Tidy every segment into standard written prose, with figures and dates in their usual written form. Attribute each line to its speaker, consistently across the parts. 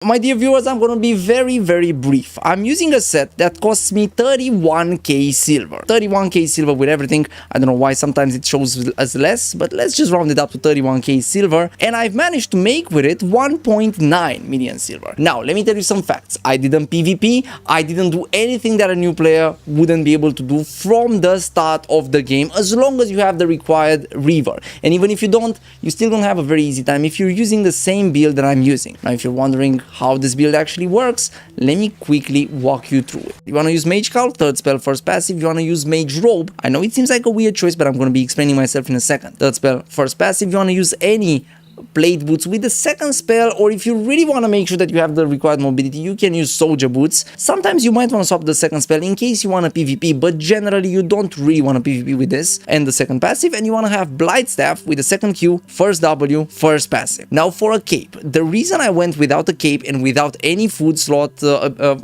Speaker 1: My dear viewers, I'm going to be very brief. I'm using a set that costs me 31k silver. 31k silver with everything. I don't know why sometimes it shows as less, but let's just round it up to 31k silver. And I've managed to make with it 1.9 million silver. Now, let me tell you some facts. I didn't PvP. I didn't do anything that a new player wouldn't be able to do from the start of the game, as long as you have the required Reaver. And even if you don't, you're still going to have a very easy time if you're using the same build that I'm using. Now, if you're wondering how this build actually works, let me quickly walk you through it. You want to use Mage Cowl, third spell, first passive. You want to use Mage Robe. I know it seems like a weird choice, but I'm going to be explaining myself in a second. Third spell, first passive. You want to use any plate boots with the second spell, or if you really want to make sure that you have the required mobility, you can use soldier boots. Sometimes you might want to swap the second spell in case you want to PvP, but generally you don't really want to PvP with this and the second passive, and you want to have Blight Staff with the second Q, first W, first passive. Now for a cape, the reason I went without a cape and without any food slot,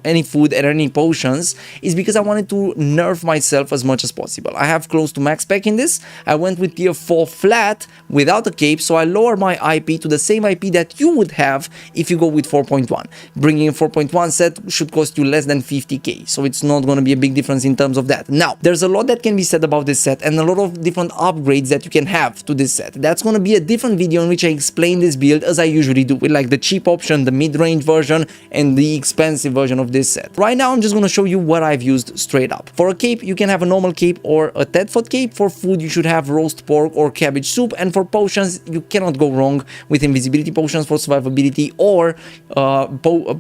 Speaker 1: any food and any potions, is because I wanted to nerf myself as much as possible. I have close to max spec in this. I went with tier 4 flat without a cape, so I lower my IP to the same IP that you would have if you go with 4.1. Bringing in 4.1 set should cost you less than 50k, so it's not going to be a big difference in terms of that. Now, there's a lot that can be said about this set and a lot of different upgrades that you can have to this set. That's going to be a different video in which I explain this build as I usually do, with like the cheap option, the mid-range version, and the expensive version of this set. Right now, I'm just going to show you what I've used straight up. For a cape, you can have a normal cape or a Tedford cape. For food, you should have roast pork or cabbage soup, and for potions, you cannot go wrong with invisibility potions for survivability or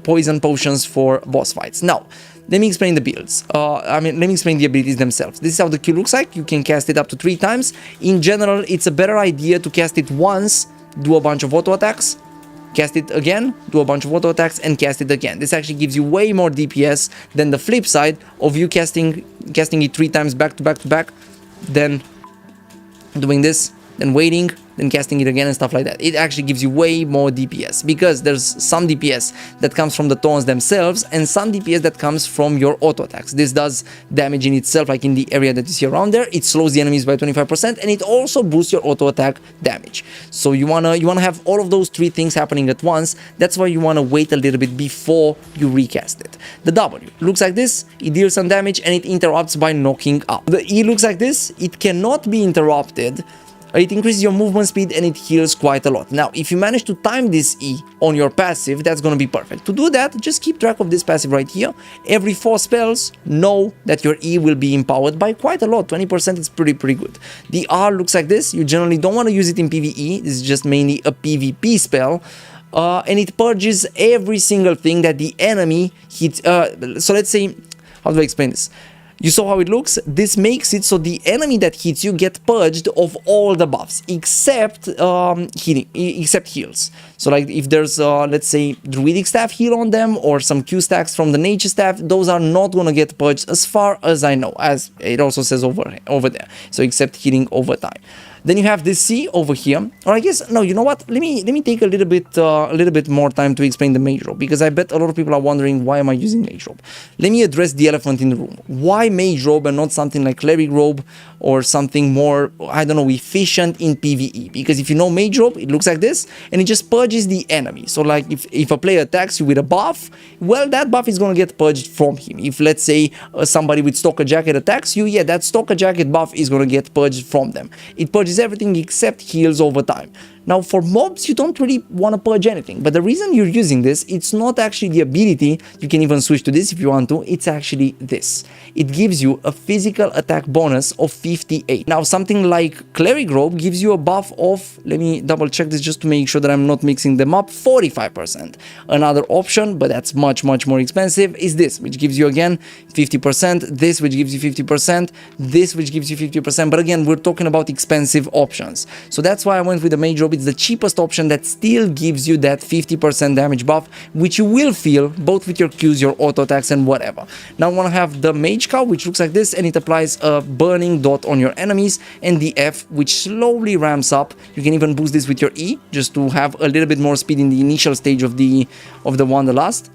Speaker 1: poison potions for boss fights. Now, let me explain the builds. Let me explain the abilities themselves. This is how the Q looks like. You can cast it up to 3 times. In general, it's a better idea to cast it once, do a bunch of auto attacks, cast it again, do a bunch of auto attacks, and cast it again. This actually gives you way more DPS than the flip side of you casting it 3 times back to back to back, then doing this, then waiting, then casting it again and stuff like that. It actually gives you way more DPS, because there's some DPS that comes from the taunts themselves and some DPS that comes from your auto attacks. This does damage in itself, like in the area that you see around there. It slows the enemies by 25%, and it also boosts your auto attack damage. So you wanna have all of those 3 things happening at once. That's why you wanna wait a little bit before you recast it. The W looks like this. It deals some damage and it interrupts by knocking up. The E looks like this. It cannot be interrupted. It increases your movement speed and it heals quite a lot. Now, if you manage to time this E on your passive, that's going to be perfect. To do that, just keep track of this passive right here. Every 4 spells, know that your E will be empowered by quite a lot. 20% is pretty good. The R looks like this. You generally don't want to use it in PvE. This is just mainly a PvP spell. And it purges every single thing that the enemy hits. So let's say, how do I explain this? You saw how it looks? This makes it so the enemy that hits you get purged of all the buffs except heals. So like if there's let's say druidic staff heal on them or some Q stacks from the nature staff, those are not gonna get purged as far as I know, as it also says over there. So except healing over time. Then you have this C over here, or I guess, no, you know what? Let me take a little bit more time to explain the Mage Robe, because I bet a lot of people are wondering, why am I using Mage Robe? Let me address the elephant in the room. Why Mage Robe and not something like Cleric Robe or something more, I don't know, efficient in PvE? Because if you know Mage Robe, it looks like this, and it just purges the enemy. So like if a player attacks you with a buff, well, that buff is gonna get purged from him. If let's say somebody with Stalker Jacket attacks you, yeah, that Stalker Jacket buff is gonna get purged from them. It purges everything except heals over time. Now, for mobs, you don't really want to purge anything, but the reason you're using this, it's not actually the ability. You can even switch to this if you want to. It's actually this. It gives you a physical attack bonus of 58. Now, something like Cleric Robe gives you a buff of, let me double check this just to make sure that I'm not mixing them up, 45%. Another option, but that's much more expensive, is this, which gives you again 50%, this which gives you 50%, this which gives you 50%, but again, we're talking about expensive options. So that's why I went with the Mage Robe. It's the cheapest option that still gives you that 50% damage buff, which you will feel both with your Qs, your auto attacks, and whatever. Now I want to have the Mage Cowl, which looks like this, and it applies a burning dot on your enemies, and the F, which slowly ramps up. You can even boost this with your E, just to have a little bit more speed in the initial stage of the Wanderlust.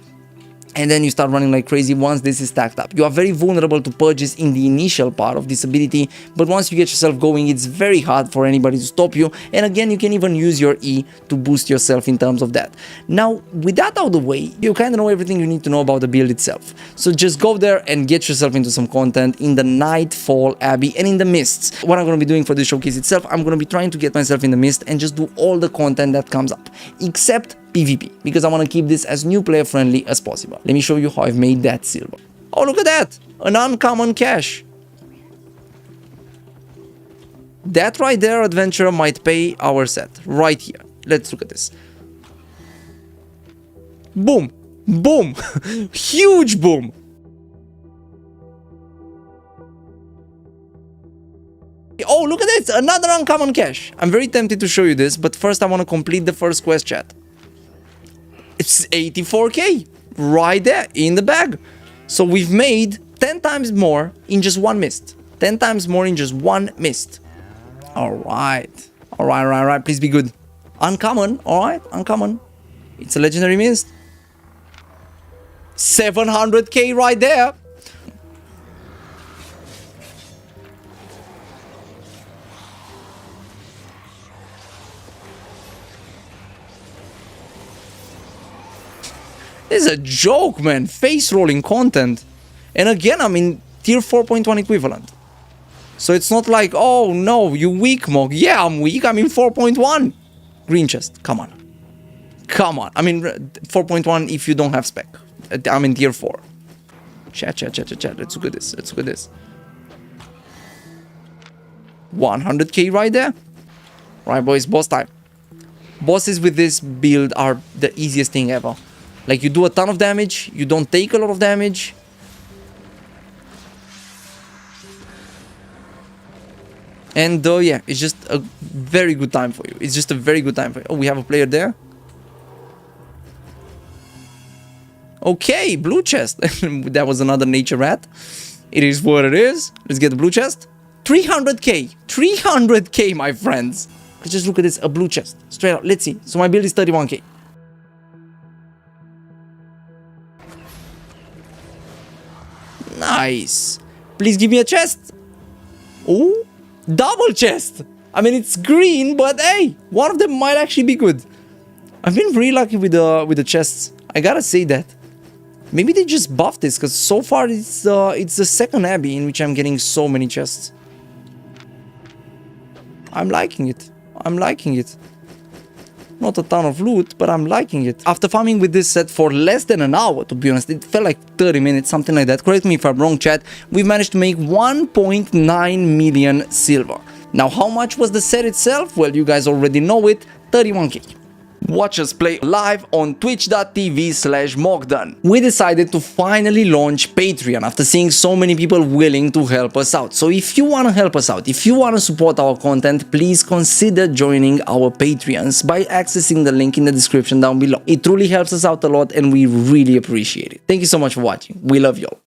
Speaker 1: and then you start running like crazy once this is stacked up. You are very vulnerable to purges in the initial part of this ability, but once you get yourself going, it's very hard for anybody to stop you. And again, you can even use your E to boost yourself in terms of that. Now, with that out of the way, you kind of know everything you need to know about the build itself. So just go there and get yourself into some content in the Nightfall Abbey and in the Mists. What I'm going to be doing for this showcase itself, I'm going to be trying to get myself in the Mist and just do all the content that comes up, except PvP, because I want to keep this as new player friendly as possible. Let me show you how I've made that silver. Oh, look at that! An uncommon cache. That right there, adventurer, might pay our set. Right here. Let's look at this. Boom! Boom! Huge boom! Oh, look at this! Another uncommon cache. I'm very tempted to show you this, but first I want to complete the first quest, chat. It's 84k right there in the bag. So we've made 10 times more in just one mist. 10 times more in just one mist. Alright. Alright. Please be good. Uncommon. Alright. Uncommon. It's a legendary mist. 700k right there. This is a joke, man. Face rolling content. And again, I'm in tier 4.1 equivalent. So it's not like, oh no, you weak, Mog. Yeah, I'm weak. I'm in 4.1. Green chest. Come on. Come on. I mean, 4.1 if you don't have spec. I'm in tier 4. Chat. Let's look at this. 100k right there. Right, boys. Boss time. Bosses with this build are the easiest thing ever. Like, you do a ton of damage, you don't take a lot of damage. And yeah, it's just a very good time for you. It's just a very good time for you. Oh, we have a player there. Okay, blue chest. That was another nature rat. It is what it is. Let's get the blue chest. 300k. 300k, my friends. Let's just look at this. A blue chest. Straight up. Let's see. So my build is 31k. Nice. Please give me a chest. Oh, double chest. I mean, it's green, but hey, one of them might actually be good. I've been really lucky with the chests. I gotta say that. Maybe they just buffed this, because so far it's the second Abbey in which I'm getting so many chests. I'm liking it. Not a ton of loot, but I'm liking it. After farming with this set for less than an hour, to be honest, it felt like 30 minutes, something like that. Correct me if I'm wrong, chat. We've managed to make 1.9 million silver. Now, how much was the set itself? Well, you guys already know it, 31k. Watch us play live on twitch.tv/Mogdan. We decided to finally launch Patreon after seeing so many people willing to help us out. So if you want to help us out, if you want to support our content, please consider joining our Patreons by accessing the link in the description down below. It truly helps us out a lot and we really appreciate it. Thank you so much for watching. We love y'all.